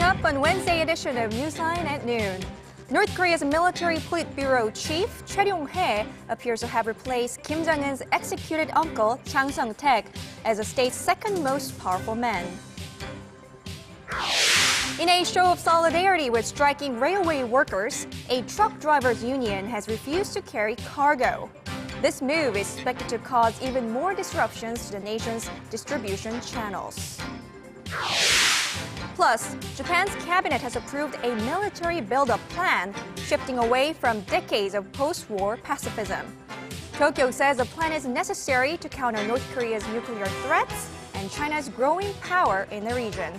up on Wednesday edition of Newsline at noon. North Korea's military politburo chief, Choe Ryong-hae, appears to have replaced Kim Jong-un's executed uncle, Jang Song-thaek, as the state's second most powerful man. In a show of solidarity with striking railway workers, a truck drivers' union has refused to carry cargo. This move is expected to cause even more disruptions to the nation's distribution channels. Plus, Japan's cabinet has approved a military buildup plan, shifting away from decades of post-war pacifism. Tokyo says the plan is necessary to counter North Korea's nuclear threats and China's growing power in the region.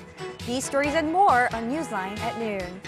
These stories and more on Newsline at noon.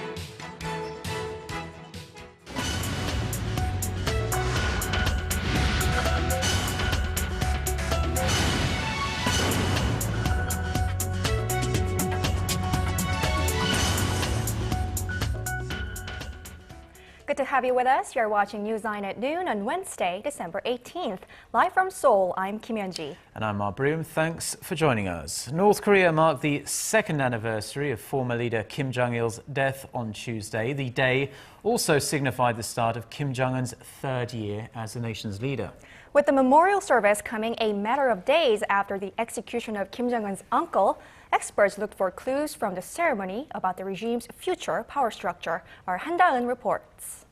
Good to have you with us. You're watching Newsline at noon on Wednesday, December 18th. Live from Seoul, I'm Kim Yeon-ji. And I'm Mark Broom. Thanks for joining us. North Korea marked the second anniversary of former leader Kim Jong-il's death on Tuesday. The day also signified the start of Kim Jong-un's third year as the nation's leader. With the memorial service coming a matter of days after the execution of Kim Jong-un's uncle, experts looked for clues from the ceremony about the regime's future power structure. Our Han Da-eun reports.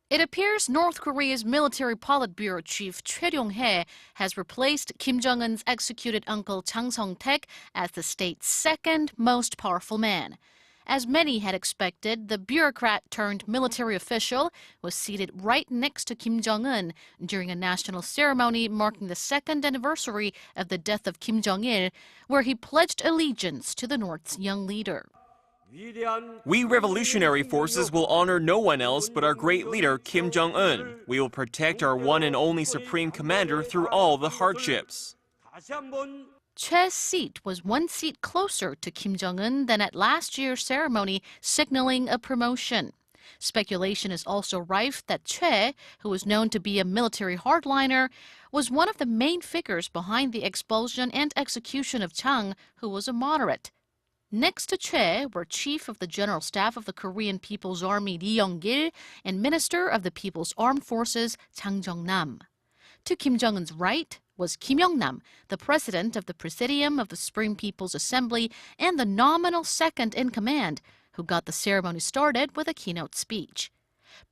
It appears North Korea's military politburo chief Choe Ryong-hae has replaced Kim Jong-un's executed uncle Jang Song-thaek as the state's second most powerful man. As many had expected, the bureaucrat-turned-military official was seated right next to Kim Jong-un during a national ceremony marking the second anniversary of the death of Kim Jong-il, where he pledged allegiance to the North's young leader. We revolutionary forces will honor no one else but our great leader, Kim Jong-un. We will protect our one and only supreme commander through all the hardships. Choe's seat was one seat closer to Kim Jong-un than at last year's ceremony, signaling a promotion. Speculation is also rife that Choe, who is known to be a military hardliner, was one of the main figures behind the expulsion and execution of Jang, who was a moderate. Next to Choe were Chief of the General Staff of the Korean People's Army Lee Young-gil and Minister of the People's Armed Forces Jang Jong-nam. To Kim Jong-un's right was Kim Yong-nam, the president of the Presidium of the Supreme People's Assembly and the nominal second in command, who got the ceremony started with a keynote speech.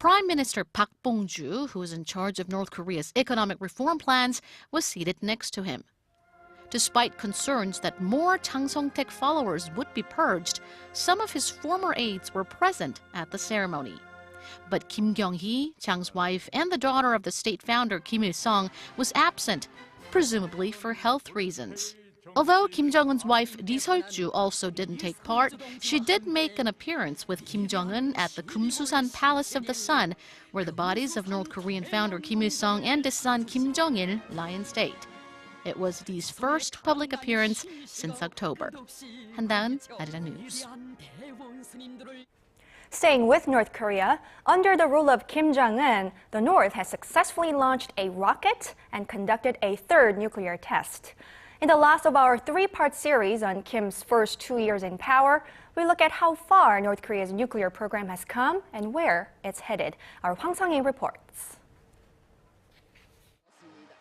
Prime Minister Park Bong-ju, who is in charge of North Korea's economic reform plans, was seated next to him. Despite concerns that more Jang Song-thaek followers would be purged, some of his former aides were present at the ceremony. But Kim Kyung-hee, Jang's wife and the daughter of the state founder Kim Il-sung, was absent, presumably for health reasons. Although Kim Jong-un's wife Lee Seol-ju also didn't take part, she did make an appearance with Kim Jong-un at the Kumsusan Palace of the Sun, where the bodies of North Korean founder Kim Il-sung and his son Kim Jong-il lie in state. It was Lee's first public appearance since October. Han Da-eun, Arirang News. Staying with North Korea, under the rule of Kim Jong-un, the North has successfully launched a rocket and conducted a third nuclear test. In the last of our three-part series on Kim's first 2 years in power, we look at how far North Korea's nuclear program has come and where it's headed. Our Hwang Sung-hee reports.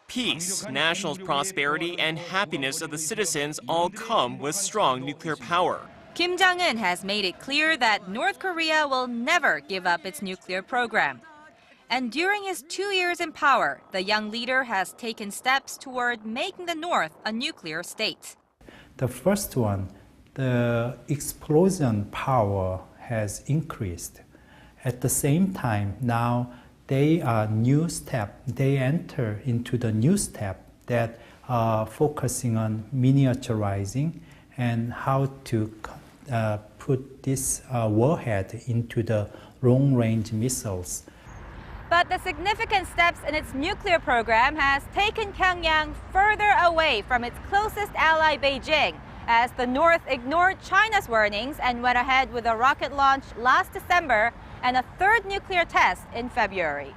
Peace, national prosperity, and happiness of the citizens all come with strong nuclear power. Kim Jong-un has made it clear that North Korea will never give up its nuclear program. And during his 2 years in power, the young leader has taken steps toward making the North a nuclear state. The first one, the explosion power has increased. At the same time, now they enter into the new step that are focusing on miniaturizing and how to put this warhead into the long-range missiles. But the significant steps in its nuclear program has taken Pyongyang further away from its closest ally, Beijing, as the North ignored China's warnings and went ahead with a rocket launch last December and a third nuclear test in February.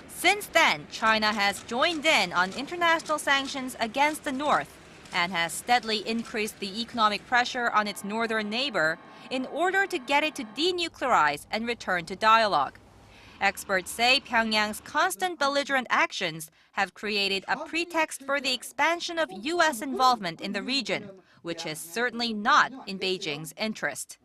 Since then, China has joined in on international sanctions against the North. and has steadily increased the economic pressure on its northern neighbor in order to get it to denuclearize and return to dialogue. Experts say Pyongyang's constant belligerent actions have created a pretext for the expansion of U.S. involvement in the region, which is certainly not in Beijing's interest.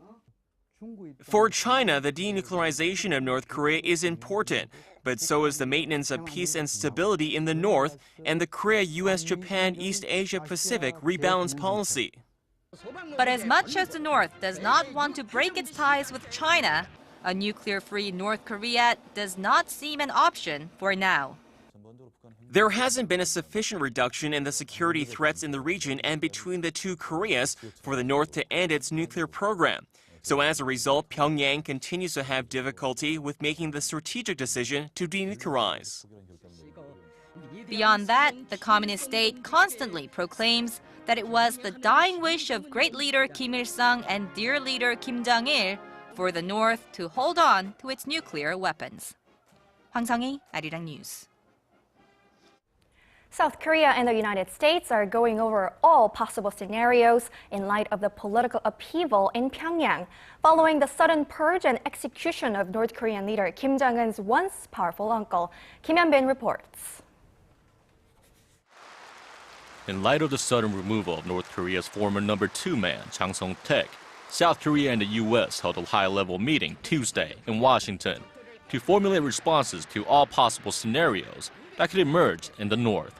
For China, the denuclearization of North Korea is important, but so is the maintenance of peace and stability in the north and the Korea-US-Japan-East Asia-Pacific rebalance policy. But as much as the North does not want to break its ties with China, a nuclear-free North Korea does not seem an option for now. There hasn't been a sufficient reduction in the security threats in the region and between the two Koreas for the North to end its nuclear program. So as a result, Pyongyang continues to have difficulty with making the strategic decision to denuclearize. Beyond that, the communist state constantly proclaims that it was the dying wish of great leader Kim Il-sung and dear leader Kim Jong-il for the North to hold on to its nuclear weapons. Hwang Sung-hee, Arirang News. South Korea and the United States are going over all possible scenarios in light of the political upheaval in Pyongyang, following the sudden purge and execution of North Korean leader Kim Jong-un's once powerful uncle. Kim Hyun-bin reports. In light of the sudden removal of North Korea's former number 2 man, Jang Song-thaek, South Korea and the U.S. held a high-level meeting Tuesday in Washington to formulate responses to all possible scenarios that could emerge in the North.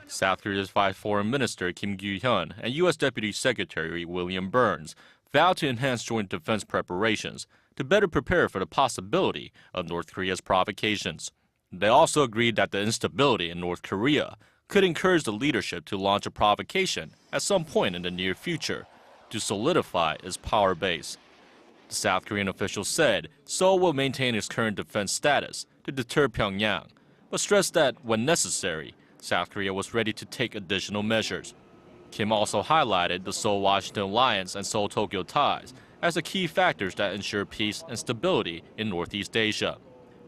South Korea's Vice Foreign Minister Kim Kyu-hyun and U.S. Deputy Secretary William Burns vowed to enhance joint defense preparations to better prepare for the possibility of North Korea's provocations. They also agreed that the instability in North Korea could encourage the leadership to launch a provocation at some point in the near future to solidify its power base. The South Korean official said Seoul will maintain its current defense status to deter Pyongyang, but stressed that, when necessary, South Korea was ready to take additional measures. Kim also highlighted the Seoul-Washington alliance and Seoul-Tokyo ties as the key factors that ensure peace and stability in Northeast Asia.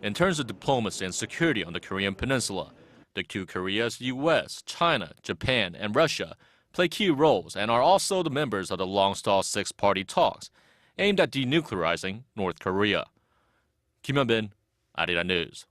In terms of diplomacy and security on the Korean peninsula, the two Koreas, U.S., China, Japan, and Russia play key roles and are also the members of the long-stalled six-party talks aimed at denuclearizing North Korea. Kim Hyun-bin, Arirang News.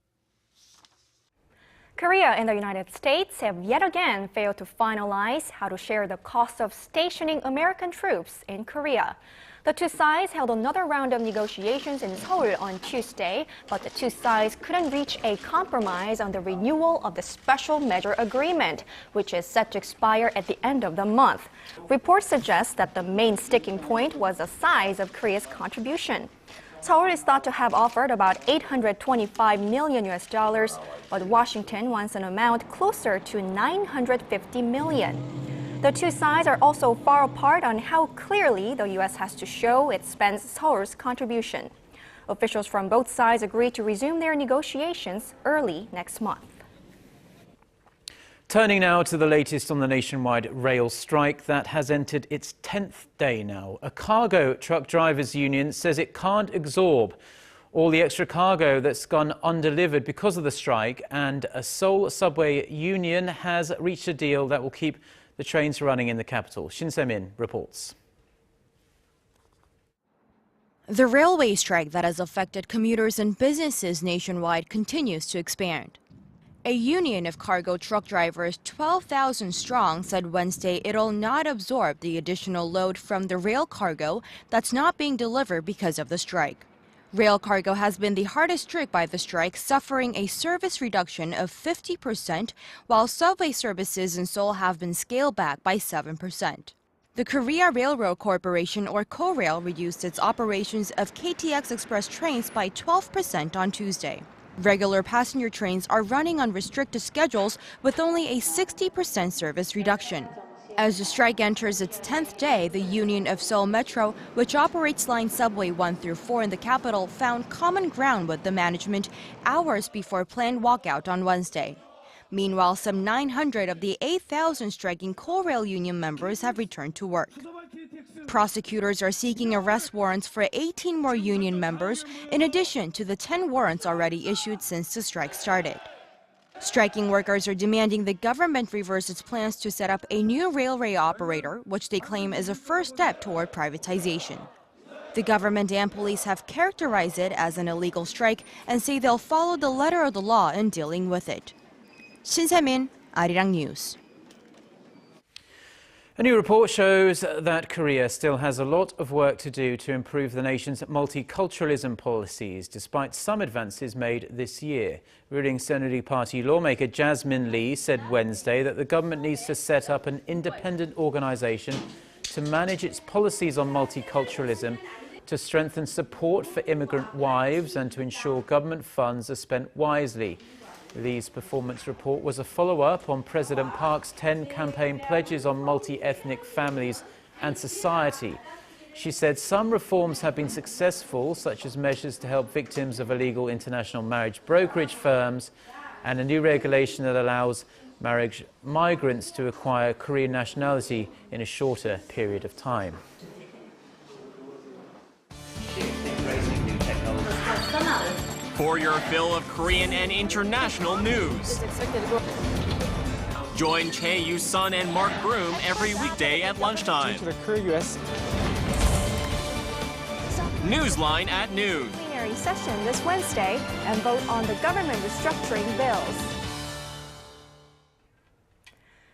Korea and the United States have yet again failed to finalize how to share the cost of stationing American troops in Korea. The two sides held another round of negotiations in Seoul on Tuesday, but the two sides couldn't reach a compromise on the renewal of the special measure agreement, which is set to expire at the end of the month. Reports suggest that the main sticking point was the size of Korea's contribution. Seoul is thought to have offered about $825 million, but Washington wants an amount closer to $950 million. The two sides are also far apart on how clearly the U.S. has to show it spends Seoul's contribution. Officials from both sides agreed to resume their negotiations early next month. Turning now to the latest on the nationwide rail strike that has entered its 10th day now. A cargo truck drivers union says it can't absorb all the extra cargo that's gone undelivered because of the strike, and a Seoul subway union has reached a deal that will keep the trains running in the capital. Shin Se-min reports. The railway strike that has affected commuters and businesses nationwide continues to expand. A union of cargo truck drivers, 12,000 strong, said Wednesday it'll not absorb the additional load from the rail cargo that's not being delivered because of the strike. Rail cargo has been the hardest hit by the strike, suffering a service reduction of 50%, while subway services in Seoul have been scaled back by 7%. The Korea Railroad Corporation, or KORAIL, reduced its operations of KTX express trains by 12% on Tuesday. Regular passenger trains are running on restricted schedules with only a 60% service reduction. As the strike enters its 10th day, the Union of Seoul Metro, which operates line subway 1 through 4 in the capital, found common ground with the management hours before planned walkout on Wednesday. Meanwhile, some 900 of the 8,000 striking KORAIL union members have returned to work. Prosecutors are seeking arrest warrants for 18 more union members, in addition to the 10 warrants already issued since the strike started. Striking workers are demanding the government reverse its plans to set up a new railway operator, which they claim is a first step toward privatization. The government and police have characterized it as an illegal strike and say they'll follow the letter of the law in dealing with it. Shin Se-min, Arirang News. A new report shows that Korea still has a lot of work to do to improve the nation's multiculturalism policies, despite some advances made this year. Ruling Saenuri Party lawmaker Jasmine Lee said Wednesday that the government needs to set up an independent organization to manage its policies on multiculturalism, to strengthen support for immigrant wives and to ensure government funds are spent wisely. Lee's performance report was a follow-up on President Park's 10 campaign pledges on multi-ethnic families and society. She said some reforms have been successful, such as measures to help victims of illegal international marriage brokerage firms and a new regulation that allows marriage migrants to acquire Korean nationality in a shorter period of time. For your fill of Korean and international news. Join Chae Yu-sun and Mark Broom every weekday at lunchtime. Newsline at noon. Plenary session this Wednesday and vote on the government restructuring bills.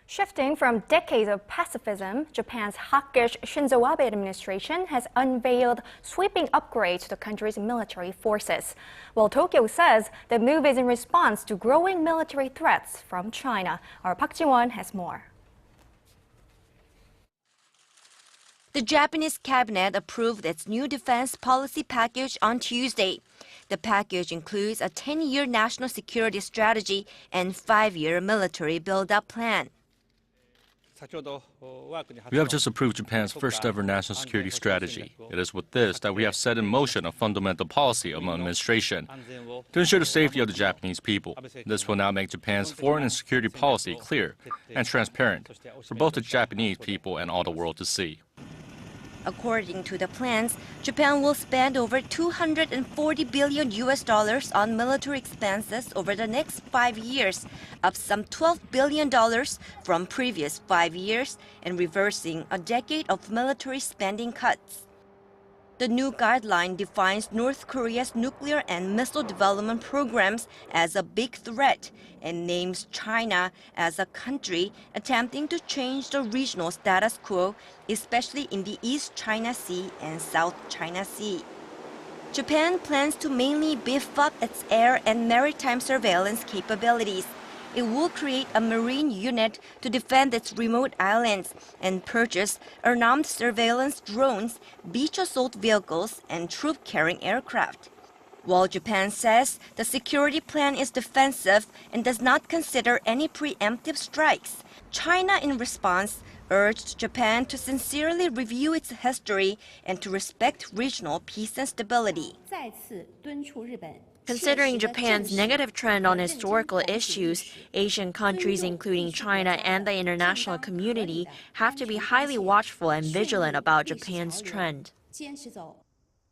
Shifting from decades of pacifism, Japan's hawkish Shinzo Abe administration has unveiled sweeping upgrades to the country's military forces. While Tokyo says the move is in response to growing military threats from China. Our Park Ji-won has more. The Japanese cabinet approved its new defense policy package on Tuesday. The package includes a 10-year national security strategy and 5-year military buildup plan. We have just approved Japan's first-ever national security strategy. It is with this that we have set in motion a fundamental policy of administration to ensure the safety of the Japanese people. This will now make Japan's foreign and security policy clear and transparent for both the Japanese people and all the world to see. According to the plans, Japan will spend over $240 billion on military expenses over the next 5 years, up some $12 billion from previous 5 years and reversing a decade of military spending cuts. The new guideline defines North Korea's nuclear and missile development programs as a big threat and names China as a country attempting to change the regional status quo, especially in the East China Sea and South China Sea. Japan plans to mainly beef up its air and maritime surveillance capabilities. It will create a marine unit to defend its remote islands and purchase unarmed surveillance drones, beach assault vehicles, and troop-carrying aircraft. While Japan says the security plan is defensive and does not consider any preemptive strikes, China, in response, urged Japan to sincerely review its history and to respect regional peace and stability. Considering Japan's negative trend on historical issues, Asian countries, including China and the international community, have to be highly watchful and vigilant about Japan's trend.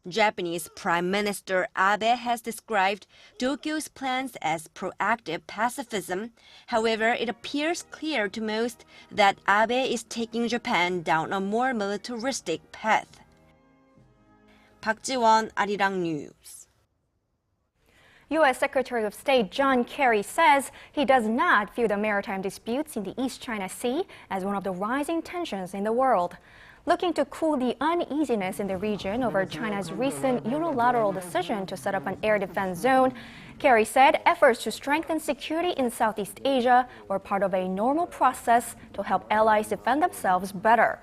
Japanese Prime Minister Abe has described Tokyo's plans as proactive pacifism. However, it appears clear to most that Abe is taking Japan down a more militaristic path. Park Ji-won, Arirang News. U.S. Secretary of State John Kerry says he does not view the maritime disputes in the East China Sea as one of the rising tensions in the world. Looking to cool the uneasiness in the region over China's recent unilateral decision to set up an air defense zone, Kerry said efforts to strengthen security in Southeast Asia were part of a normal process to help allies defend themselves better.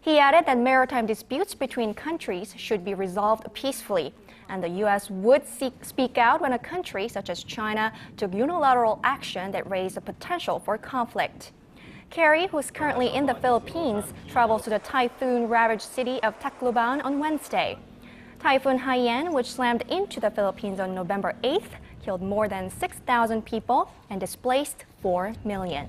He added that maritime disputes between countries should be resolved peacefully, and the U.S. would speak out when a country such as China took unilateral action that raised the potential for conflict. Kerry, who is currently in the Philippines, travels to the typhoon-ravaged city of Tacloban on Wednesday. Typhoon Haiyan, which slammed into the Philippines on November 8th, killed more than 6,000 people and displaced 4 million.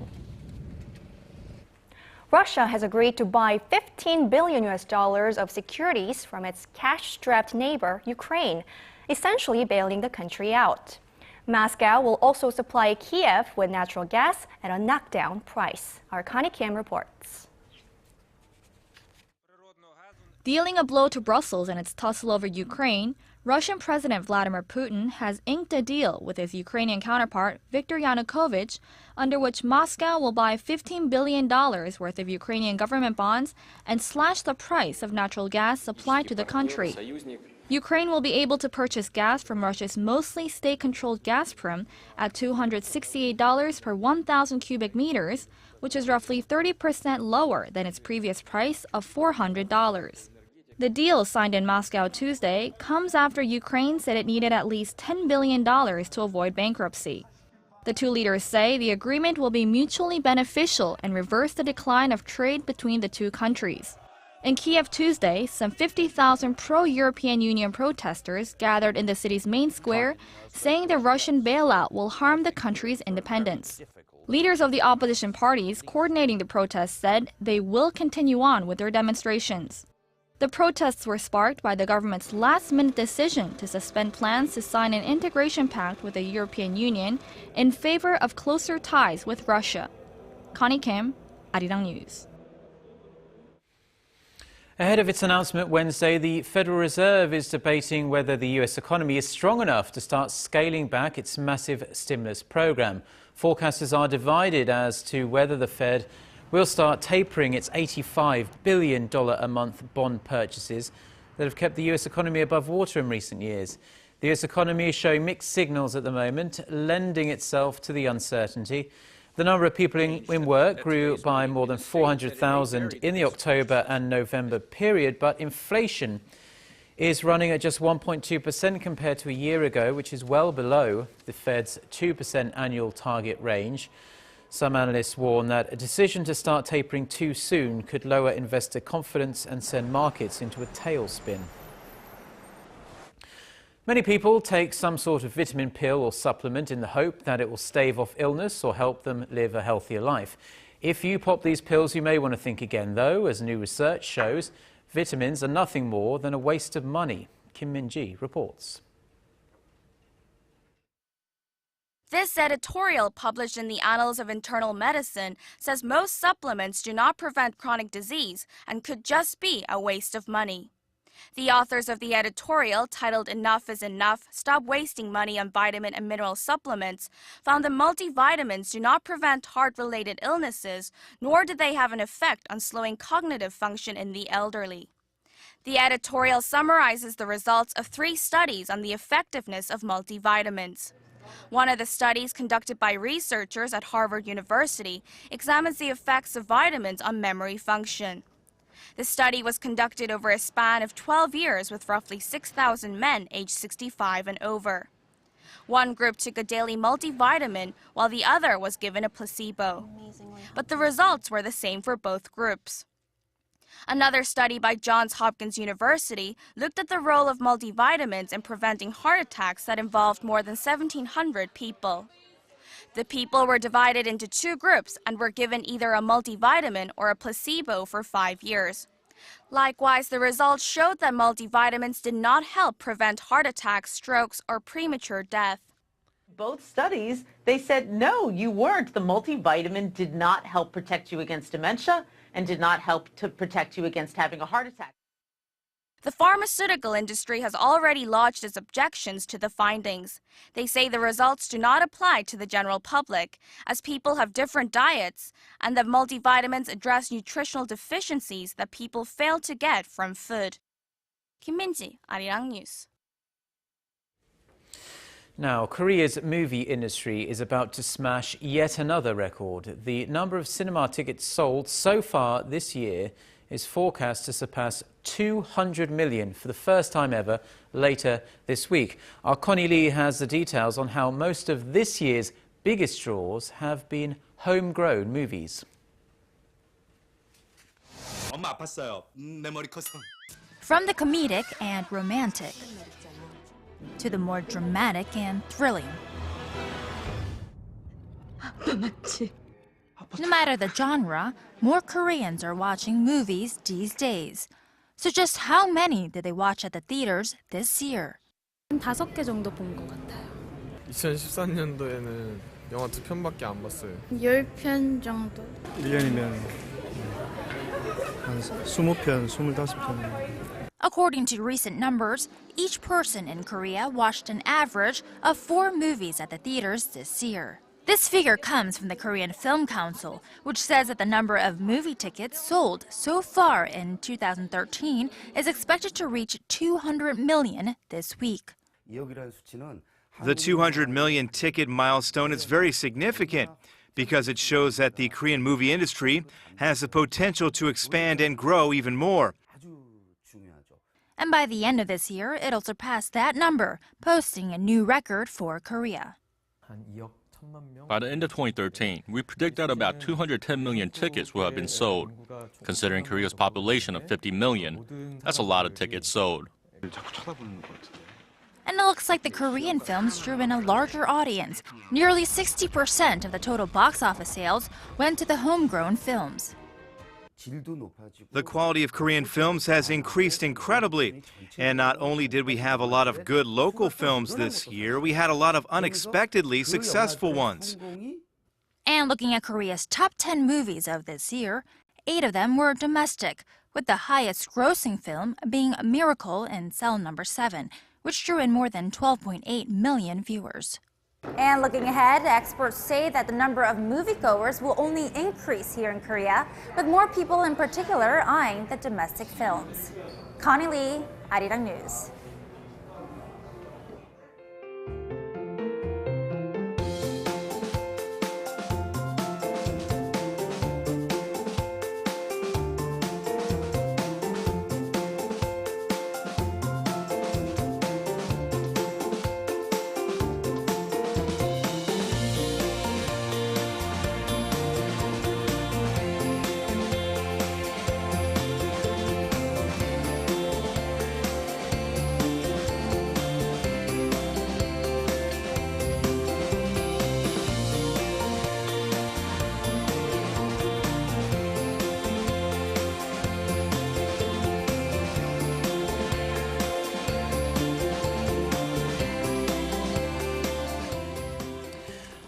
Russia has agreed to buy $15 billion of securities from its cash-strapped neighbor, Ukraine, essentially bailing the country out. Moscow will also supply Kiev with natural gas at a knockdown price. Our Connie Kim reports. Dealing a blow to Brussels in its tussle over Ukraine, Russian President Vladimir Putin has inked a deal with his Ukrainian counterpart, Viktor Yanukovych, under which Moscow will buy $15 billion worth of Ukrainian government bonds and slash the price of natural gas supplied to the country. Ukraine will be able to purchase gas from Russia's mostly state-controlled Gazprom at $268 per 1,000 cubic meters, which is roughly 30% lower than its previous price of $400. The deal signed in Moscow Tuesday comes after Ukraine said it needed at least $10 billion to avoid bankruptcy. The two leaders say the agreement will be mutually beneficial and reverse the decline of trade between the two countries. In Kiev Tuesday, some 50,000 pro-European Union protesters gathered in the city's main square, saying the Russian bailout will harm the country's independence. Leaders of the opposition parties coordinating the protests said they will continue on with their demonstrations. The protests were sparked by the government's last-minute decision to suspend plans to sign an integration pact with the European Union in favor of closer ties with Russia. Connie Kim, Arirang News. Ahead of its announcement Wednesday, the Federal Reserve is debating whether the U.S. economy is strong enough to start scaling back its massive stimulus program. Forecasters are divided as to whether the Fed will start tapering its $85 billion a month bond purchases that have kept the U.S. economy above water in recent years. The U.S. economy is showing mixed signals at the moment, lending itself to the uncertainty. The number of people in work grew by more than 400,000 in the October and November period, but inflation is running at just 1.2% compared to a year ago, which is well below the Fed's 2% annual target range. Some analysts warn that a decision to start tapering too soon could lower investor confidence and send markets into a tailspin. Many people take some sort of vitamin pill or supplement in the hope that it will stave off illness or help them live a healthier life. If you pop these pills, you may want to think again, though, as new research shows vitamins are nothing more than a waste of money. Kim Min-ji reports. This editorial, published in the Annals of Internal Medicine, says most supplements do not prevent chronic disease and could just be a waste of money. The authors of the editorial, titled "Enough is Enough, Stop Wasting Money on Vitamin and Mineral Supplements," found that multivitamins do not prevent heart-related illnesses, nor do they have an effect on slowing cognitive function in the elderly. The editorial summarizes the results of 3 studies on the effectiveness of multivitamins. One of the studies, conducted by researchers at Harvard University, examines the effects of vitamins on memory function. The study was conducted over a span of 12 years with roughly 6,000 men aged 65 and over. One group took a daily multivitamin, while the other was given a placebo. But the results were the same for both groups. Another study by Johns Hopkins University looked at the role of multivitamins in preventing heart attacks that involved more than 1,700 people. The people were divided into 2 groups and were given either a multivitamin or a placebo for 5 years. Likewise, the results showed that multivitamins did not help prevent heart attacks, strokes, or premature death. Both studies, they said, no, you weren't. The multivitamin did not help protect you against dementia and did not help to protect you against having a heart attack. The pharmaceutical industry has already lodged its objections to the findings. They say the results do not apply to the general public, as people have different diets, and that multivitamins address nutritional deficiencies that people fail to get from food. Kim Min-ji, Arirang News. Now, Korea's movie industry is about to smash yet another record. The number of cinema tickets sold so far this year is forecast to surpass 200 million for the first time ever later this week. Our Connie Lee has the details on how most of this year's biggest draws have been homegrown movies. From the comedic and romantic to the more dramatic and thrilling. No matter the genre, more Koreans are watching movies these days. So just how many did they watch at the theaters this year? 5개 정도 본 것 같아요. 2013년도에는 영화 2편밖에 안 봤어요. 10편 정도. 1년이면 한 20편, 25편. According to recent numbers, each person in Korea watched an average of 4 movies at the theaters this year. This figure comes from the Korean Film Council, which says that the number of movie tickets sold so far in 2013 is expected to reach 200 million this week. The 200 million ticket milestone is very significant because it shows that the Korean movie industry has the potential to expand and grow even more. And by the end of this year, it'll surpass that number, posting a new record for Korea. By the end of 2013, we predict that about 210 million tickets will have been sold. Considering Korea's population of 50 million, that's a lot of tickets sold. And it looks like the Korean films drew in a larger audience. Nearly 60% of the total box office sales went to the homegrown films. The quality of Korean films has increased incredibly. And not only did we have a lot of good local films this year, we had a lot of unexpectedly successful ones. And looking at Korea's top 10 movies of this year, 8 of them were domestic, with the highest grossing film being Miracle in cell number 7, which drew in more than 12.8 million viewers. And looking ahead, experts say that the number of moviegoers will only increase here in Korea, with more people in particular eyeing the domestic films. Connie Lee, Arirang News.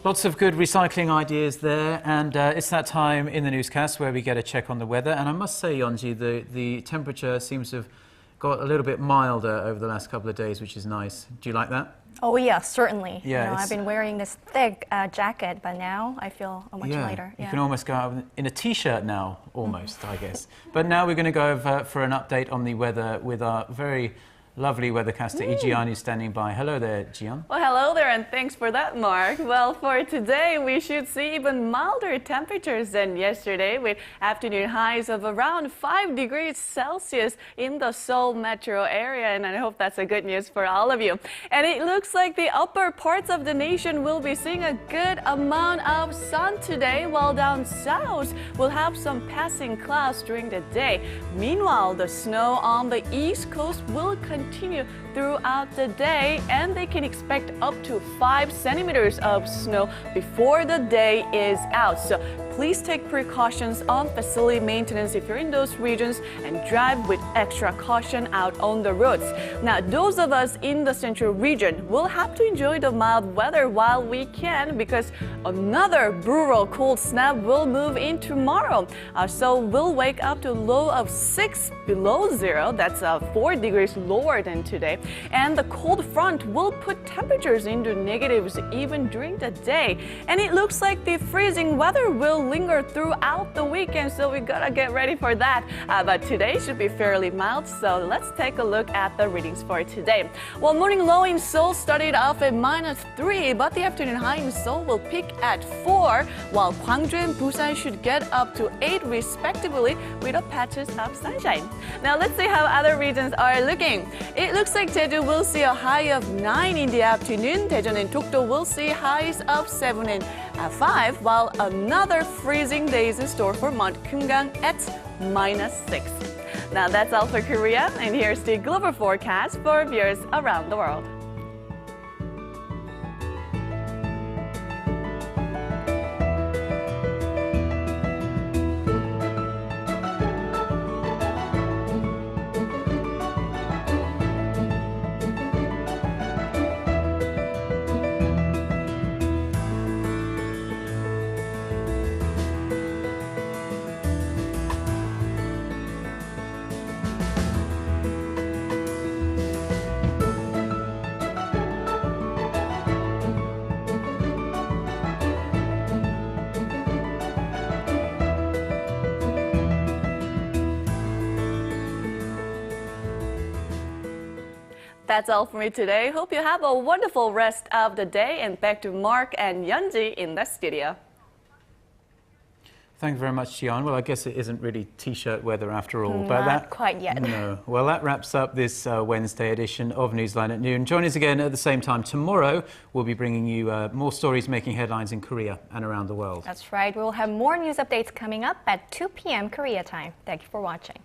Lots of good recycling ideas there, and it's that time in the newscast where we get a check on the weather. And I must say, Yeonji, the temperature seems to have got a little bit milder over the last couple of days, which is nice. Do you like that? Oh yeah, certainly. Yeah, I've been wearing this thick jacket, but now I feel much lighter. You can almost go out in a t-shirt now, almost, I guess. But now we're going to go over for an update on the weather with our very lovely weathercaster, Jian, who's standing by. Hello there, Jian. Well, hello there, and thanks for that, Mark. Well, for today, we should see even milder temperatures than yesterday, with afternoon highs of around 5 degrees Celsius in the Seoul metro area, and I hope that's a good news for all of you. And it looks like the upper parts of the nation will be seeing a good amount of sun today, while down south we'll have some passing clouds during the day. Meanwhile, the snow on the east coast will continue throughout the day, and they can expect up to 5 centimeters of snow before the day is out. So please take precautions on facility maintenance if you're in those regions, and drive with extra caution out on the roads. Now, those of us in the central region will have to enjoy the mild weather while we can, because another brutal cold snap will move in tomorrow. So we'll wake up to a low of 6 below zero. That's 4 degrees lower than today. And the cold front will put temperatures into negatives even during the day. And it looks like the freezing weather will linger throughout the weekend, so we gotta get ready for that. But today should be fairly mild, so let's take a look at the readings for today. Well, morning low in Seoul started off at -3, but the afternoon high in Seoul will peak at 4, while Gwangju and Busan should get up to 8 respectively, with a patches of sunshine. Now let's see how other regions are looking. It looks like Jeju will see a high of 9 in the afternoon. Daejeon and Dokdo will see highs of 7 and 5, while another freezing day is in store for Mount Kumgang at -6. Now that's all for Korea, and here's the global forecast for viewers around the world. That's all for me today. Hope you have a wonderful rest of the day, and back to Mark and Yeonji in the studio. Thank you very much, Jian. Well, I guess it isn't really T-shirt weather after all. But not quite yet. No. Well, that wraps up this Wednesday edition of Newsline at Noon. Join us again at the same time tomorrow. We'll be bringing you more stories making headlines in Korea and around the world. That's right. We'll have more news updates coming up at 2 p.m. Korea time. Thank you for watching.